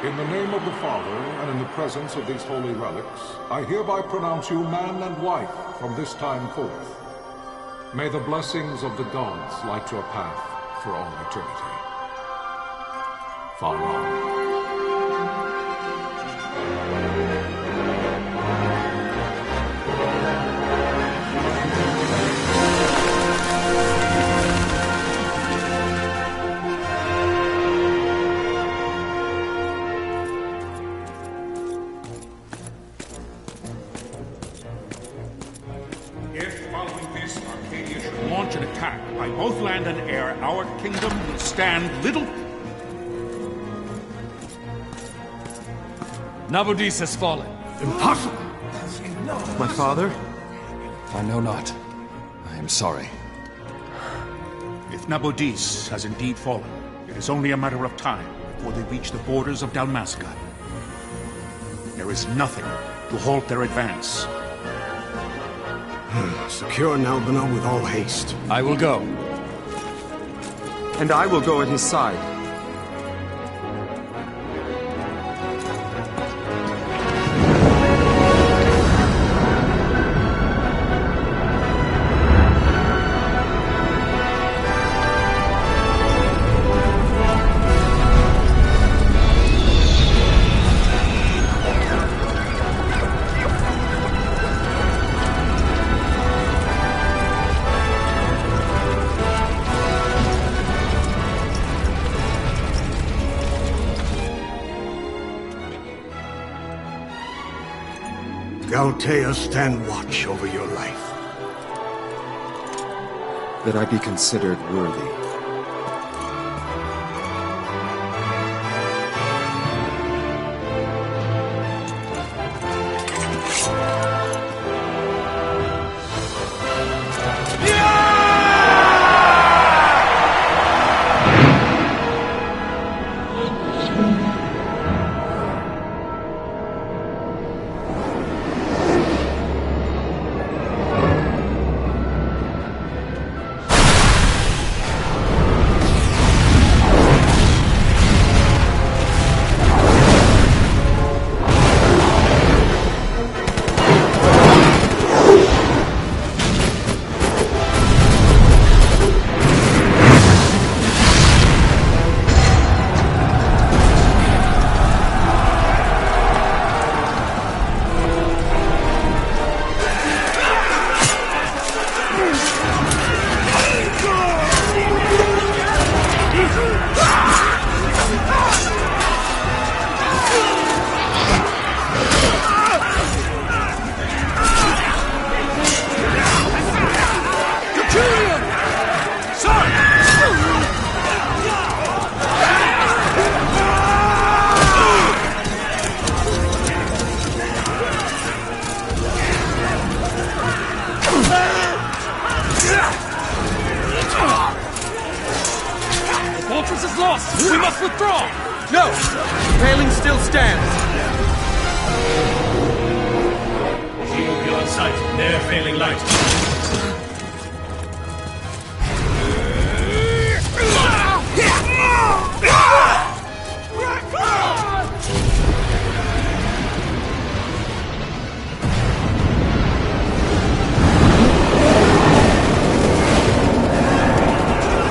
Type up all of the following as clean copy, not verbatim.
In the name of the Father, and in the presence of these holy relics, I hereby pronounce you man and wife from this time forth. May the blessings of the gods light your path for all eternity. Far on. Launch an attack by both land and air, our kingdom will stand little... Nabudis has fallen. Impossible! My father? I know not. I am sorry. If Nabudis has indeed fallen, it is only a matter of time before they reach the borders of Dalmasca. There is nothing to halt their advance. Secure Nalbina with all haste. I will go. And I will go at his side. Galtea, stand watch over your life. That I be considered worthy. Fortress is lost! We must withdraw! No! The paling still stands! Shield beyond sight, ne'er failing light.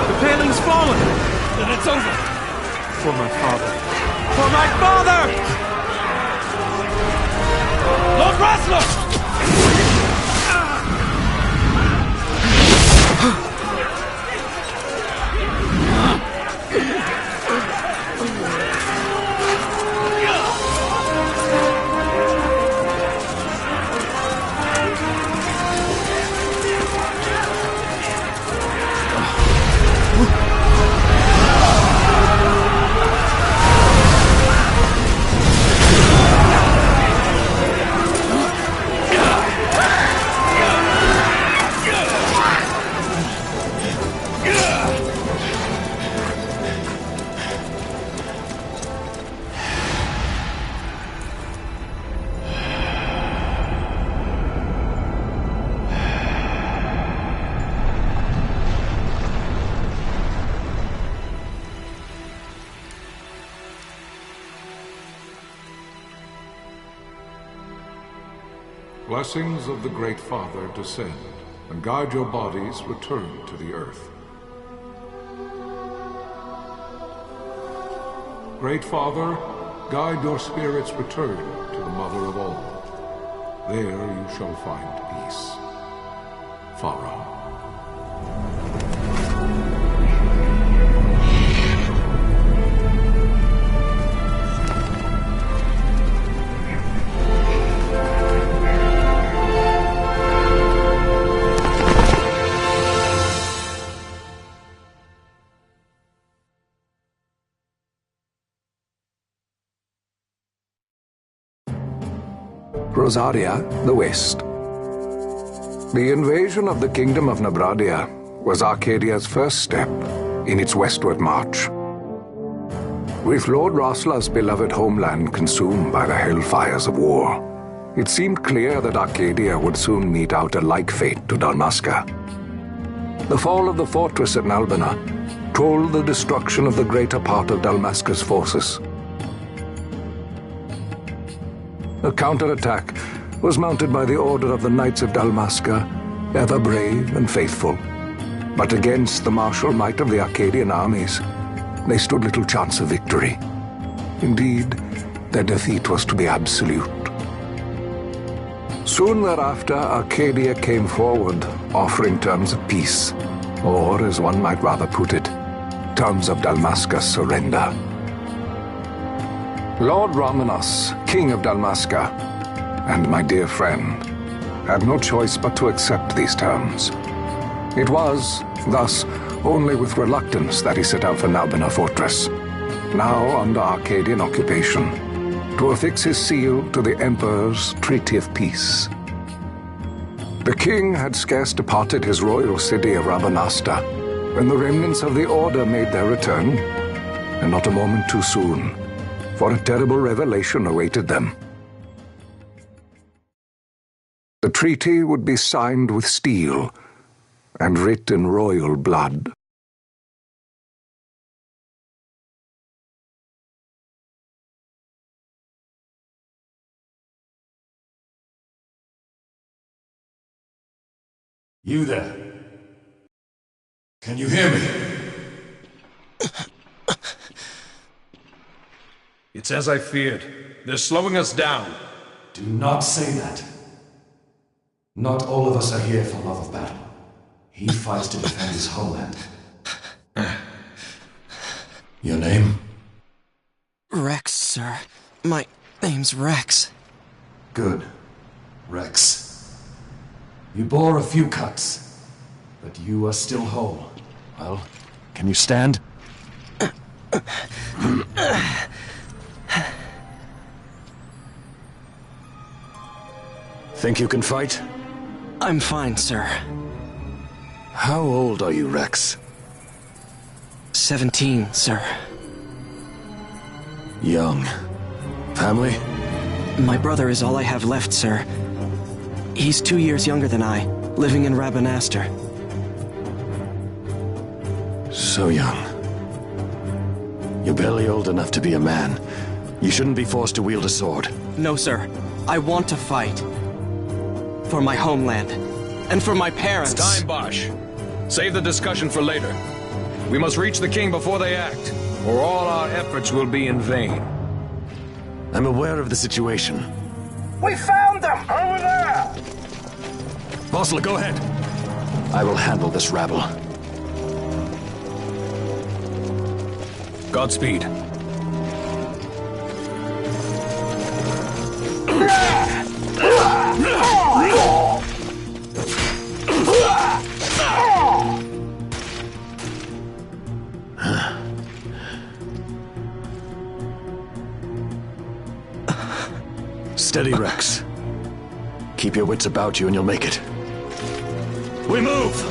The paling's fallen! Then it's over! For my father. For my father! Lord Rasler! Blessings of the Great Father descend, and guide your bodies return to the earth. Great Father, guide your spirits return to the Mother of all. There you shall find peace. Pharaoh. Rosaria, the West. The invasion of the Kingdom of Nabradia was Arcadia's first step in its westward march. With Lord Rossla's beloved homeland consumed by the hellfires of war, it seemed clear that Arcadia would soon mete out a like fate to Dalmasca. The fall of the fortress at Nalbina told the destruction of the greater part of Dalmasca's forces. A counterattack was mounted by the order of the Knights of Dalmasca, ever brave and faithful. But against the martial might of the Arcadian armies, they stood little chance of victory. Indeed, their defeat was to be absolute. Soon thereafter, Arcadia came forward, offering terms of peace, or, as one might rather put it, terms of Dalmasca's surrender. Lord Romanos, King of Dalmasca, and my dear friend, had no choice but to accept these terms. It was, thus, only with reluctance that he set out for Nalbina Fortress, now under Arcadian occupation, to affix his seal to the Emperor's Treaty of Peace. The king had scarce departed his royal city of Rabanasta when the remnants of the Order made their return, and not a moment too soon, for a terrible revelation awaited them. The treaty would be signed with steel and writ in royal blood. You there? Can you hear me? It's as I feared. They're slowing us down. Do not say that. Not all of us are here for love of battle. He fights to defend his homeland. Your name? Rex, sir. My name's Rex. Good. Rex. You bore a few cuts, but you are still whole. Well, can you stand? Think you can fight? I'm fine, sir. How old are you, Rex? 17, sir. Young. Family? My brother is all I have left, sir. He's 2 years younger than I, living in Rabanastre. So young. You're barely old enough to be a man. You shouldn't be forced to wield a sword. No, sir. I want to fight. For my homeland. And for my parents. It's time, Bosch. Save the discussion for later. We must reach the king before they act, or all our efforts will be in vain. I'm aware of the situation. We found them! Over there! Bossler, go ahead. I will handle this rabble. Godspeed. Steady, Rex. Keep your wits about you and you'll make it. We move!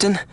Captain?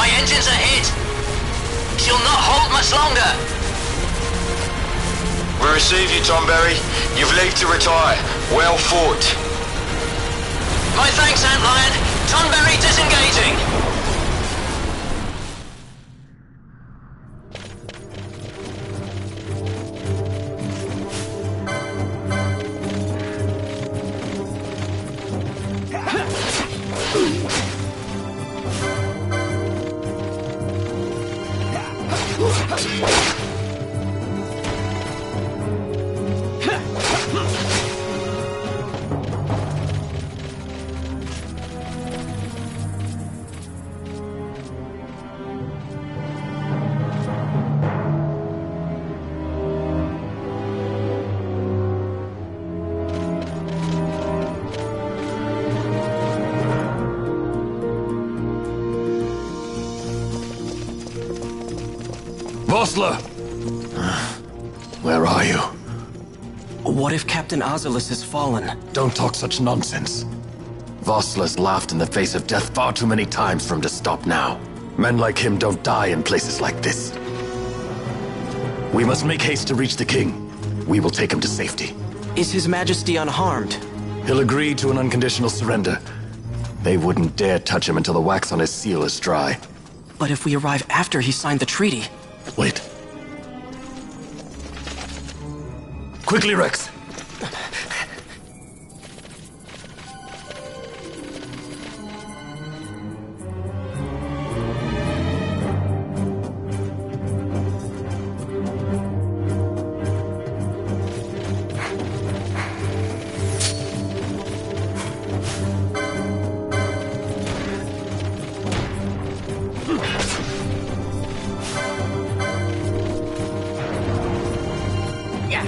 My engines are hit. She'll not hold much longer. We receive you, Tomberry. You've leave to retire. Well fought. My thanks, Antlion. Tonberry disengaging. Vossler! Where are you? What if Captain Azulis has fallen? Don't talk such nonsense. Vossler's laughed in the face of death far too many times for him to stop now. Men like him don't die in places like this. We must make haste to reach the king. We will take him to safety. Is His Majesty unharmed? He'll agree to an unconditional surrender. They wouldn't dare touch him until the wax on his seal is dry. But if we arrive after he signed the treaty... Wait. Quickly, Rex! Yeah.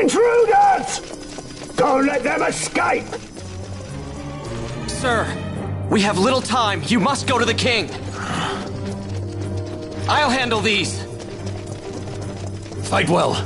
Intruders! Don't let them escape! Sir, we have little time. You must go to the king. I'll handle these. Fight well.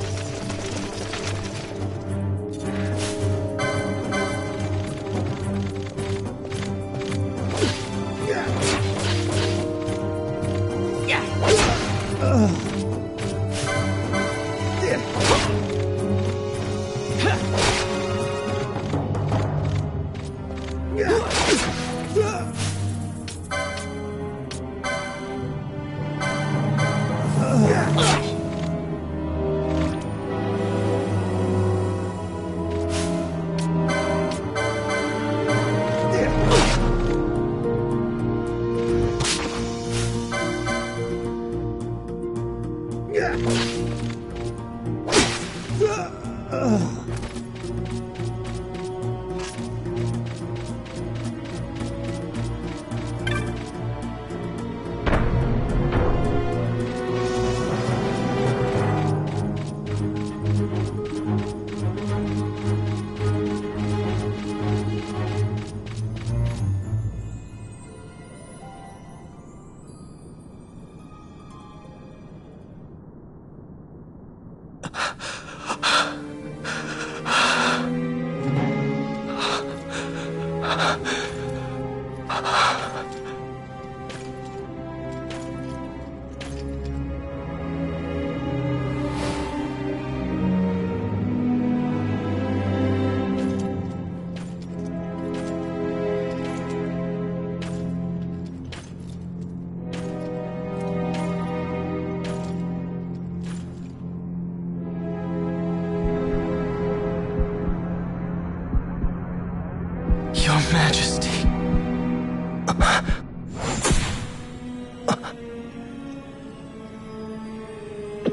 Your Majesty.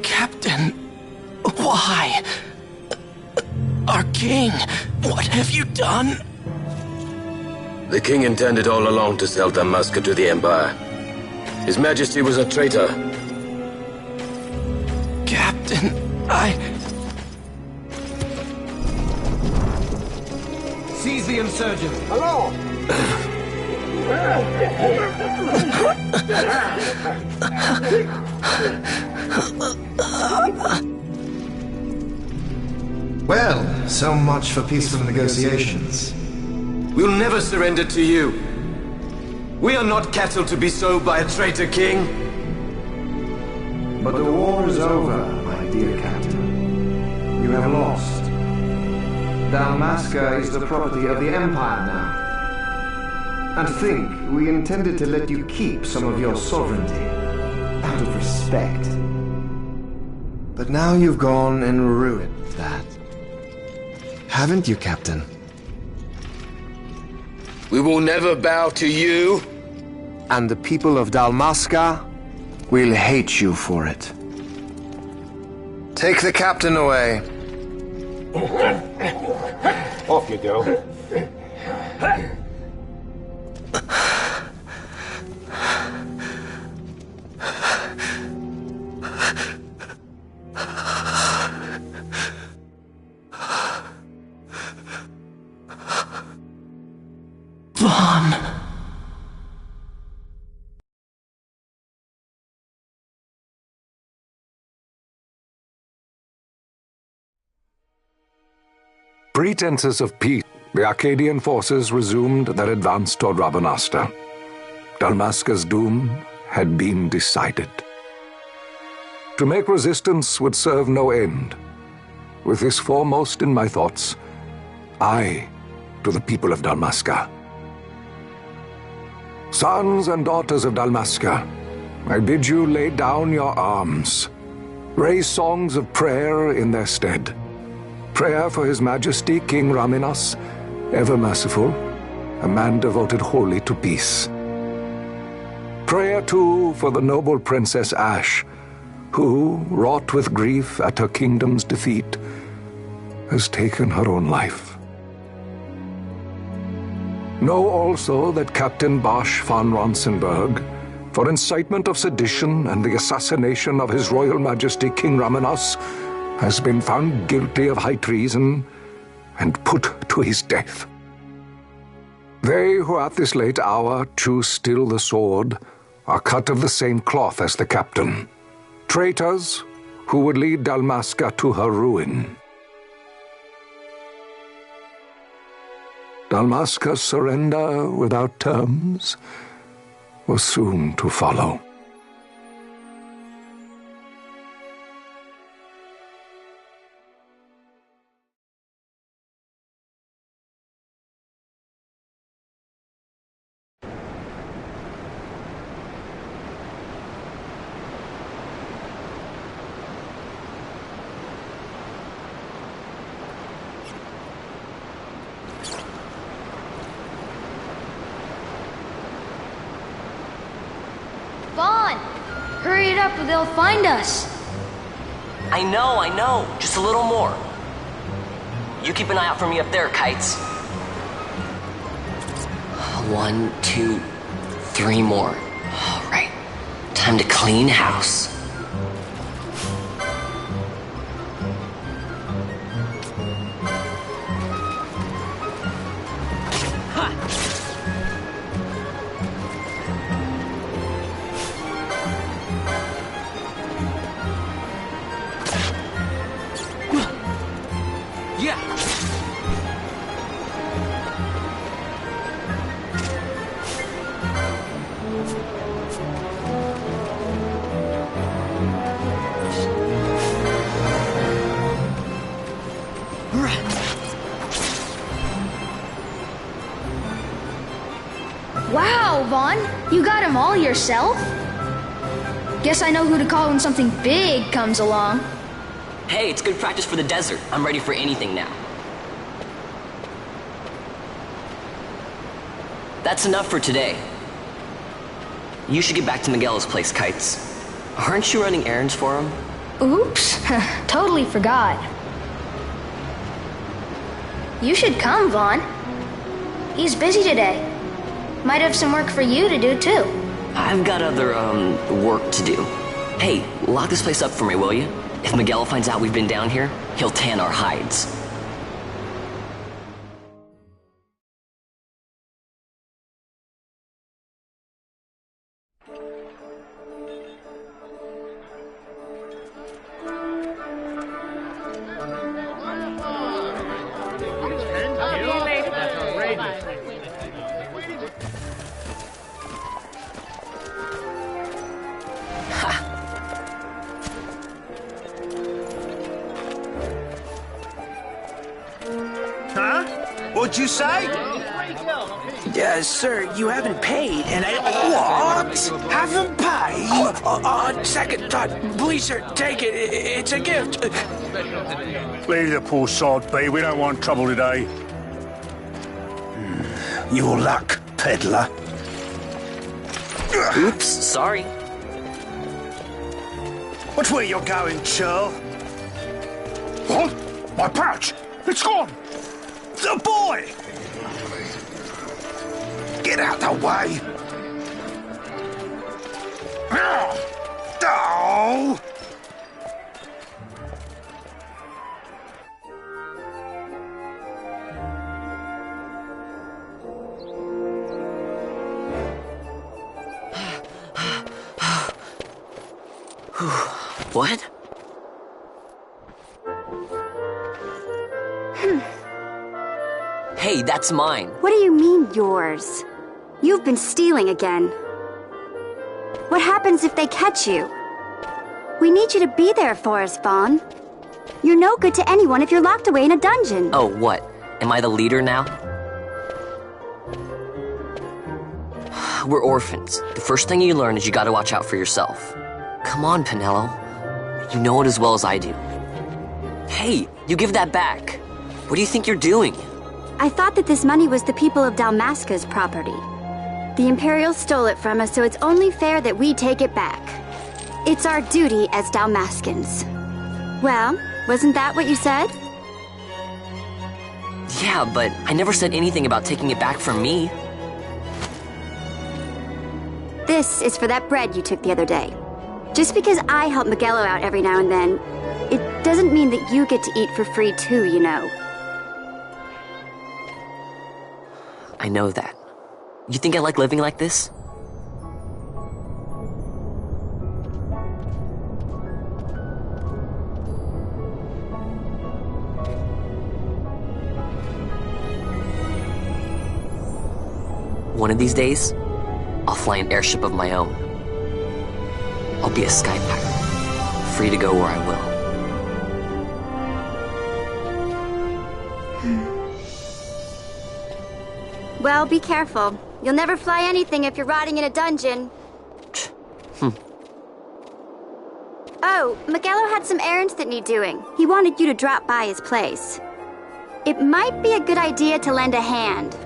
Captain, why? Our king, what have you done? The king intended all along to sell Dalmasca to the Empire. His Majesty was a traitor. Captain, Seize the insurgent. Hello! Well, so much for peaceful negotiations. We'll never surrender to you. We are not cattle to be sold by a traitor king. But the war is over, my dear captain. You have lost. Dalmasca is the property of the Empire now. And to think we intended to let you keep some of your sovereignty, out of respect. But now you've gone and ruined that. Haven't you, Captain? We will never bow to you. And the people of Dalmasca will hate you for it. Take the captain away. Off you go. Pretenses of peace, the Arcadian forces resumed their advance toward Rabanasta. Dalmasca's doom had been decided. To make resistance would serve no end. With this foremost in my thoughts, I to the people of Dalmasca. Sons and daughters of Dalmasca, I bid you lay down your arms. Raise songs of prayer in their stead. Prayer for His Majesty King Raminas, ever merciful, a man devoted wholly to peace. Prayer, too, for the noble Princess Ash, who, wrought with grief at her kingdom's defeat, has taken her own life. Know also that Captain Bosch von Ronsenberg, for incitement of sedition and the assassination of His Royal Majesty King Raminas, has been found guilty of high treason and put to his death. They who at this late hour choose still the sword are cut of the same cloth as the captain, traitors who would lead Dalmasca to her ruin. Dalmasca's surrender without terms was soon to follow. Hurry it up or they'll find us. I know. Just a little more. You keep an eye out for me up there, Kites. 1, 2, 3 more. All right. Time to clean house. Wow, Vaughn, you got them all yourself? Guess I know who to call when something big comes along. Hey, it's good practice for the desert. I'm ready for anything now. That's enough for today. You should get back to Miguel's place, Kites. Aren't you running errands for him? Oops, totally forgot. You should come, Vaughn. He's busy today. Might have some work for you to do, too. I've got other, work to do. Hey, lock this place up for me, will you? If Miguel finds out we've been down here, he'll tan our hides. What'd you say? Sir, you haven't paid, and I... What? Haven't paid? On second thought, please, sir, take it. It's a gift. Leave the poor sod be. We don't want trouble today. Your luck, peddler. Oops, sorry. Watch where you're going, churl. What? My pouch! It's gone! The boy! Get out the way! Oh! What? Hey, that's mine. What do you mean, yours? You've been stealing again. What happens if they catch you? We need you to be there for us, Vaughn. You're no good to anyone if you're locked away in a dungeon. Oh, what? Am I the leader now? We're orphans. The first thing you learn is you gotta watch out for yourself. Come on, Pinello. You know it as well as I do. Hey, you give that back. What do you think you're doing? I thought that this money was the people of Dalmasca's property. The Imperials stole it from us, so it's only fair that we take it back. It's our duty as Dalmascans. Well, wasn't that what you said? Yeah, but I never said anything about taking it back from me. This is for that bread you took the other day. Just because I help Miguelo out every now and then, it doesn't mean that you get to eat for free too, you know. I know that. You think I like living like this? One of these days, I'll fly an airship of my own. I'll be a sky pirate, free to go where I will. Well, be careful. You'll never fly anything if you're rotting in a dungeon. Oh, Miguelo had some errands that need doing. He wanted you to drop by his place. It might be a good idea to lend a hand.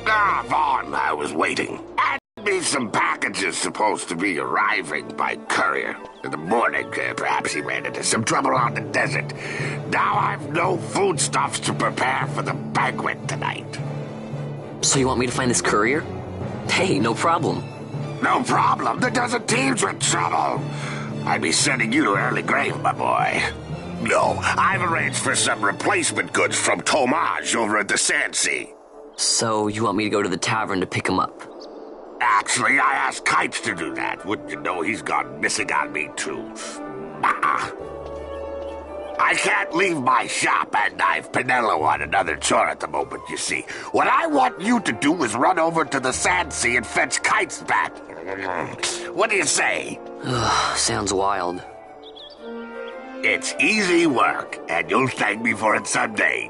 Ah, Vaughn, I was waiting. Had me some packages supposed to be arriving by courier. In the morning, perhaps he ran into some trouble on the desert. Now I've no foodstuffs to prepare for the banquet tonight. So you want me to find this courier? Hey, no problem. No problem. The desert teems with trouble. I'd be sending you to early grave, my boy. No, I've arranged for some replacement goods from Tomage over at the Sandsea. So you want me to go to the tavern to pick him up? Actually, I asked Kites to do that. Wouldn't you know he's gone missing on me, too. I can't leave my shop, and I've Pinello on another chore at the moment, you see. What I want you to do is run over to the Sandsea and fetch Kites back. What do you say? Sounds wild. It's easy work, and you'll thank me for it someday.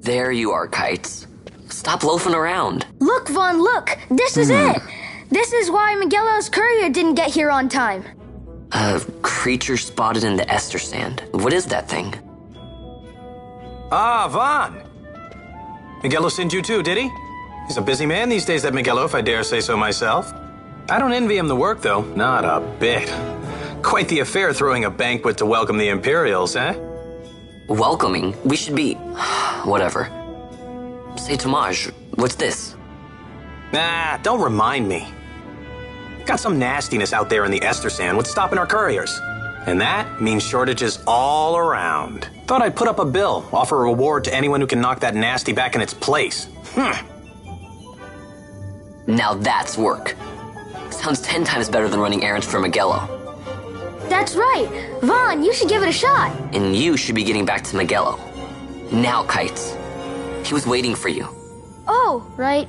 There you are, Kites. Stop loafing around. Look, Vaughn, look! This is it! This is why Miguelo's courier didn't get here on time. A creature spotted in the Ester Sand. What is that thing? Ah, Vaughn! Miguelo sent you too, did he? He's a busy man these days, that Miguelo, if I dare say so myself. I don't envy him the work, though. Not a bit. Quite the affair throwing a banquet to welcome the Imperials, eh? Welcoming? We should be... whatever. Say, Tomage, what's this? Nah, don't remind me. Got some nastiness out there in the Ester Sand. What's stopping our couriers? And that means shortages all around. Thought I'd put up a bill, offer a reward to anyone who can knock that nasty back in its place. Now that's work. Sounds 10 times better than running errands for Miguelo. That's right! Vaughn, you should give it a shot! And you should be getting back to Miguelo. Now, Kites. He was waiting for you. Oh, right.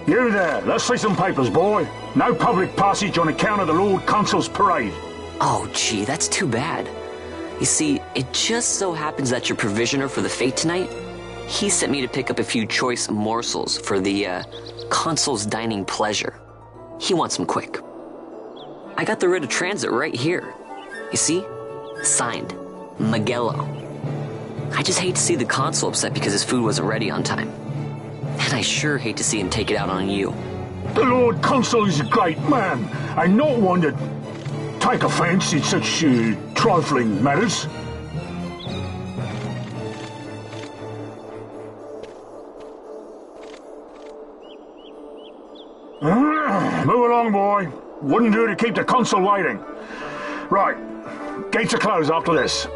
You there, let's see some papers, boy. No public passage on account of the Lord Consul's parade. Oh, gee, that's too bad. You see, it just so happens that your provisioner for the fete tonight, he sent me to pick up a few choice morsels for the, Consul's dining pleasure. He wants them quick. I got the writ of transit right here. You see? Signed, Magello. I just hate to see the Consul upset because his food wasn't ready on time. And I sure hate to see him take it out on you. The Lord Consul is a great man, and not one to take offence in such trifling matters. Move along, boy. Wouldn't do to keep the Consul waiting. Right, gates are closed after this.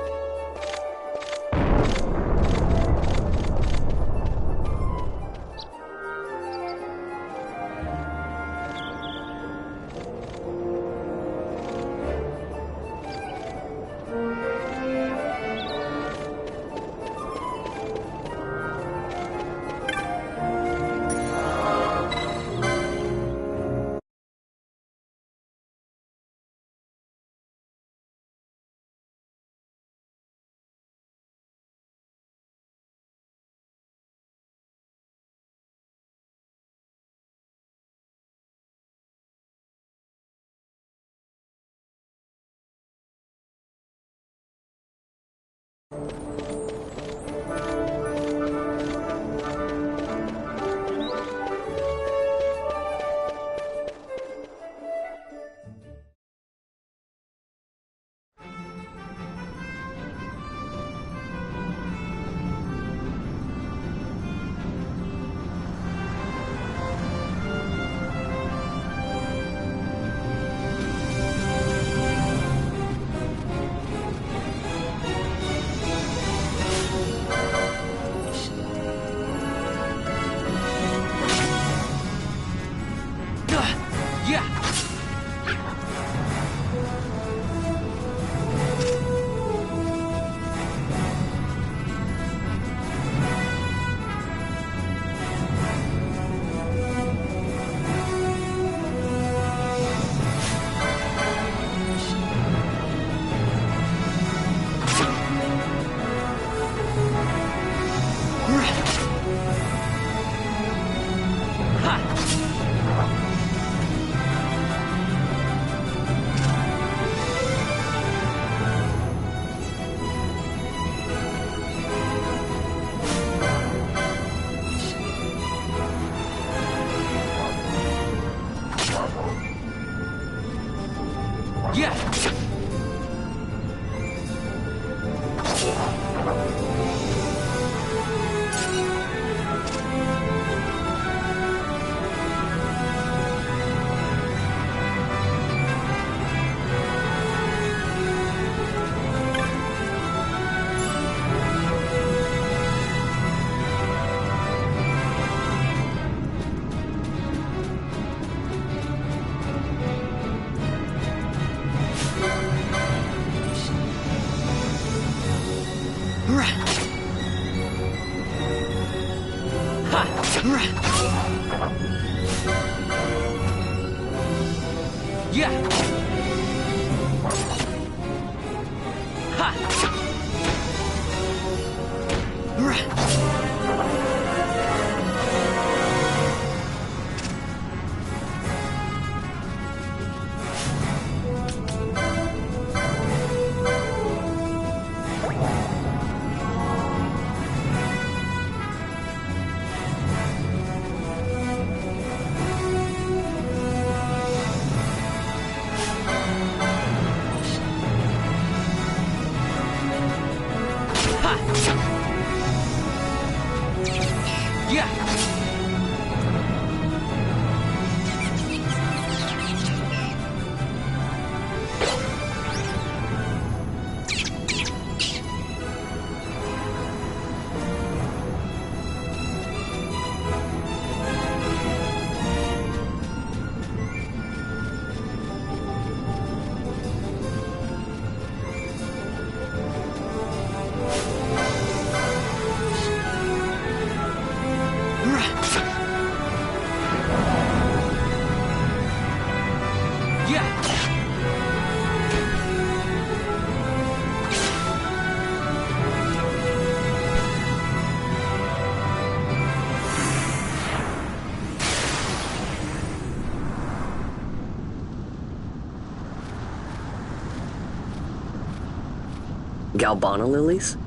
Galbana lilies?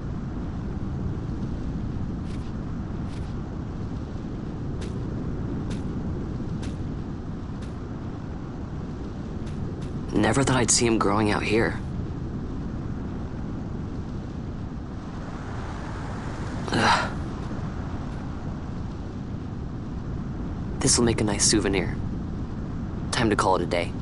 Never thought I'd see him growing out here. Ugh. This'll make a nice souvenir. Time to call it a day.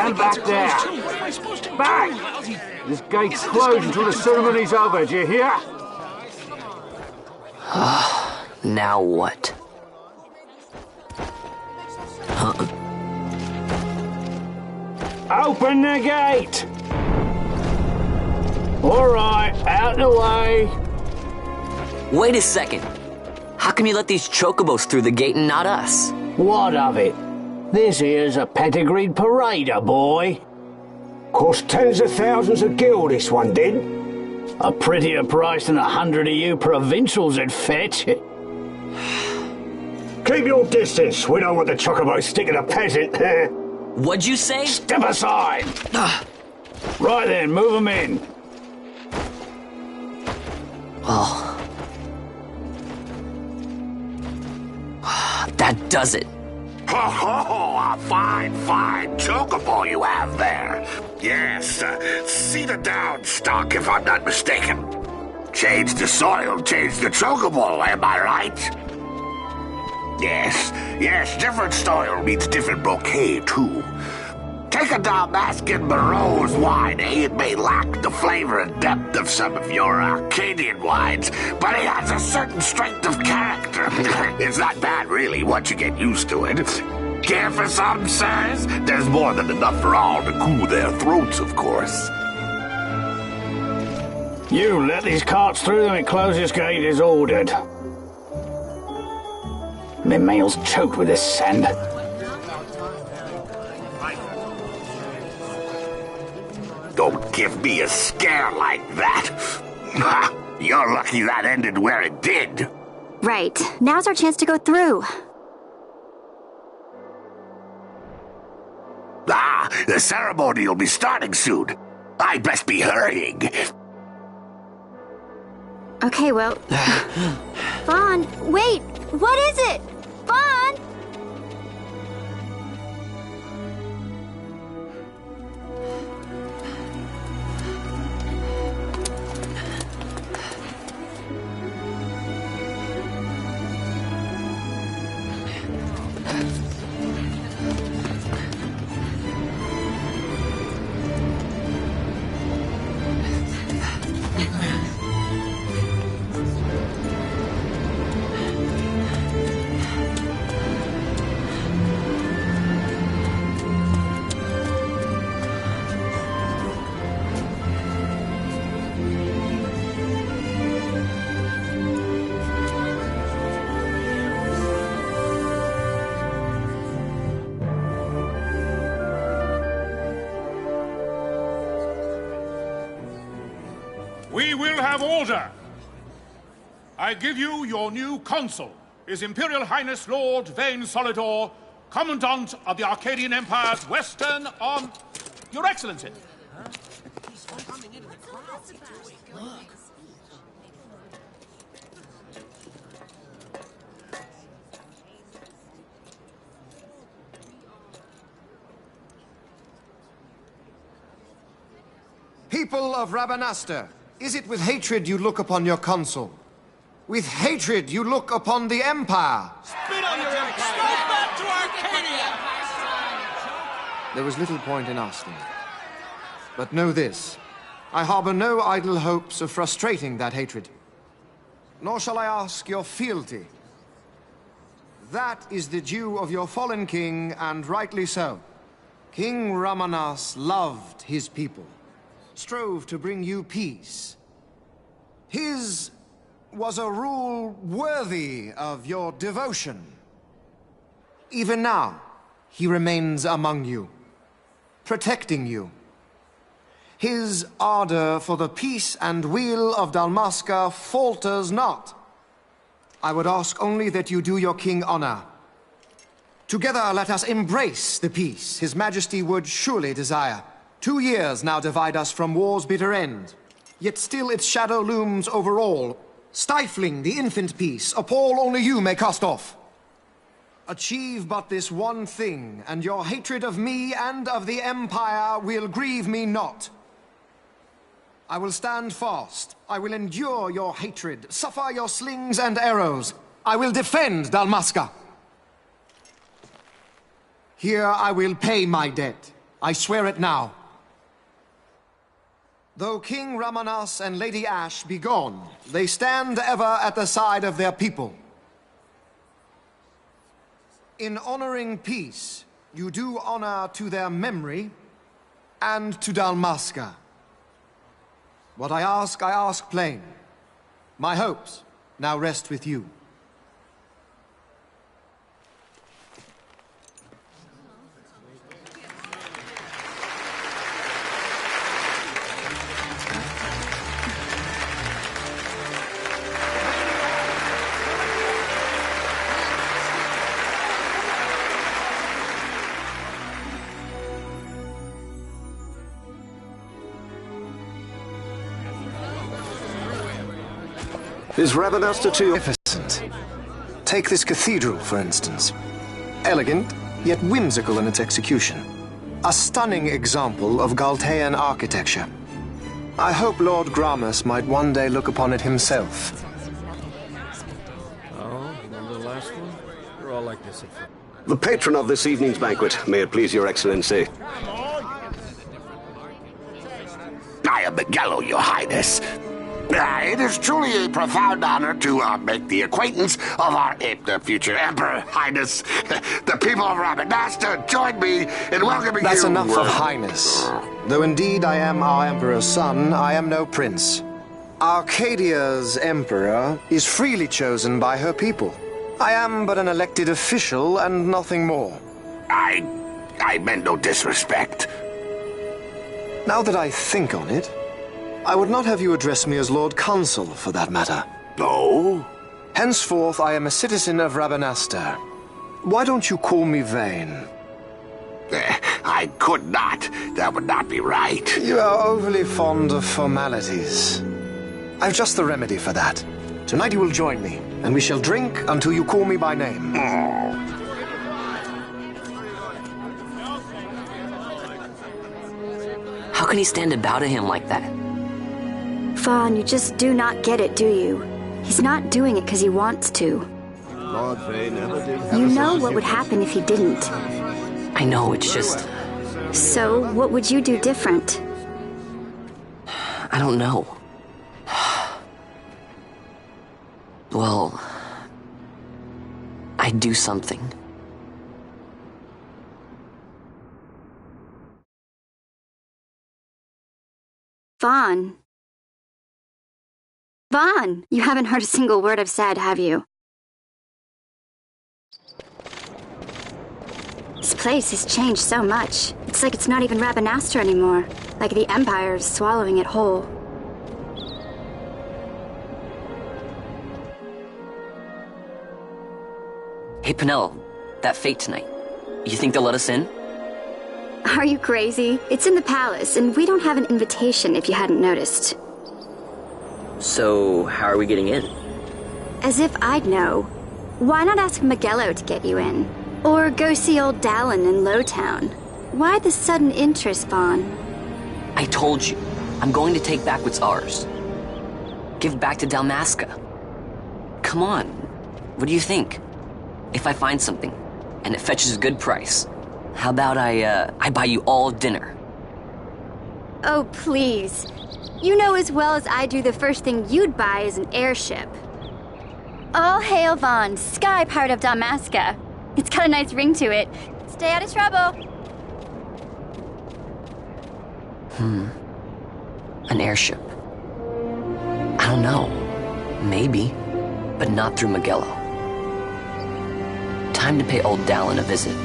Stand back there! Back! This gate's closed until the ceremony's over, do you hear? Now what? Open the gate! Alright, out the way! Wait a second. How come you let these chocobos through the gate and not us? What of it? This here's a pedigreed parader, boy. Cost tens of thousands of gil, this one did. A prettier price than 100 of you provincials would fetch. Keep your distance. We don't want the chocobo sticking a peasant. What'd you say? Step aside. Right then, move them in. Oh. That does it. Oh, a fine chocobo you have there. Yes, cedar down stock, if I'm not mistaken. Change the soil, change the chocobo, am I right? Yes, different soil means different bouquet, too. Take a Dalmascan Barrow's wine, It may lack the flavor and depth of some of your Arcadian wines, but it has a certain strength of character. It's not bad, really, once you get used to it. Care for some, sirs? There's more than enough for all to cool their throats, of course. You let these carts through and close this gate as ordered. My mail's choked with this sand. Don't give me a scare like that. You're lucky that ended where it did. Right. Now's our chance to go through. The ceremony will be starting soon. I'd best be hurrying. Okay, well... Vaughn, wait! What is it? Vaughn! We will have order. I give you your new consul, His Imperial Highness Lord Vane Solidor, Commandant of the Arcadian Empire's Western Your Excellency. People of Rabanastre, is it with hatred you look upon your consul? With hatred you look upon the Empire? Spit on your empire! Go back to Arcadia! There was little point in asking. But know this, I harbor no idle hopes of frustrating that hatred. Nor shall I ask your fealty. That is the due of your fallen king, and rightly so. King Ramanas loved his people, strove to bring you peace. His was a rule worthy of your devotion. Even now, he remains among you, protecting you. His ardor for the peace and weal of Dalmasca falters not. I would ask only that you do your king honor. Together let us embrace the peace His Majesty would surely desire. 2 years now divide us from war's bitter end, yet still its shadow looms over all, stifling the infant peace a pall only you may cast off. Achieve but this one thing, and your hatred of me and of the Empire will grieve me not. I will stand fast. I will endure your hatred, suffer your slings and arrows. I will defend Dalmasca. Here I will pay my debt. I swear it now. Though King Ramanas and Lady Ash be gone, they stand ever at the side of their people. In honoring peace, you do honor to their memory and to Dalmasca. What I ask plain. My hopes now rest with you. Is Rabanastre too magnificent? Take this cathedral, for instance. Elegant, yet whimsical in its execution. A stunning example of Galtean architecture. I hope Lord Gramus might one day look upon it himself. Oh, remember the last one? You're all like this at first. The patron of this evening's banquet, may it please your excellency. I am Miguel, your highness. It is truly a profound honor to make the acquaintance of our future emperor, highness. The people of Rabanastre join me in welcoming you. That's enough of highness. Though indeed I am our emperor's son, I am no prince. Arcadia's emperor is freely chosen by her people. I am but an elected official and nothing more. I meant no disrespect. Now that I think on it, I would not have you address me as Lord Consul, for that matter. No? Henceforth, I am a citizen of Rabanastre. Why don't you call me Vane? I could not. That would not be right. You are overly fond of formalities. I've just the remedy for that. Tonight you will join me, and we shall drink until you call me by name. How can he stand about to him like that? Fawn, you just do not get it, do you? He's not doing it because he wants to. Lord Vane never did. You know what would happen if he didn't. I know, it's just... So, what would you do different? I don't know. Well... I'd do something. Vaughn. Vaughn, you haven't heard a single word I've said, have you? This place has changed so much. It's like it's not even Rabanastre anymore. Like the Empire is swallowing it whole. Hey, Penel, that fate tonight. You think they'll let us in? Are you crazy? It's in the palace, and we don't have an invitation if you hadn't noticed. So, how are we getting in? As if I'd know. Why not ask Magello to get you in? Or go see old Dallin in Lowtown? Why the sudden interest, Vaughn? I told you, I'm going to take back what's ours. Give back to Dalmasca. Come on, what do you think? If I find something, and it fetches a good price, how about I buy you all dinner? Oh, please. You know as well as I do the first thing you'd buy is an airship. All hail Vaughn, Sky Pirate of Dalmasca. It's got a nice ring to it. Stay out of trouble. An airship. I don't know. Maybe. But not through Magello. Time to pay old Dallin a visit.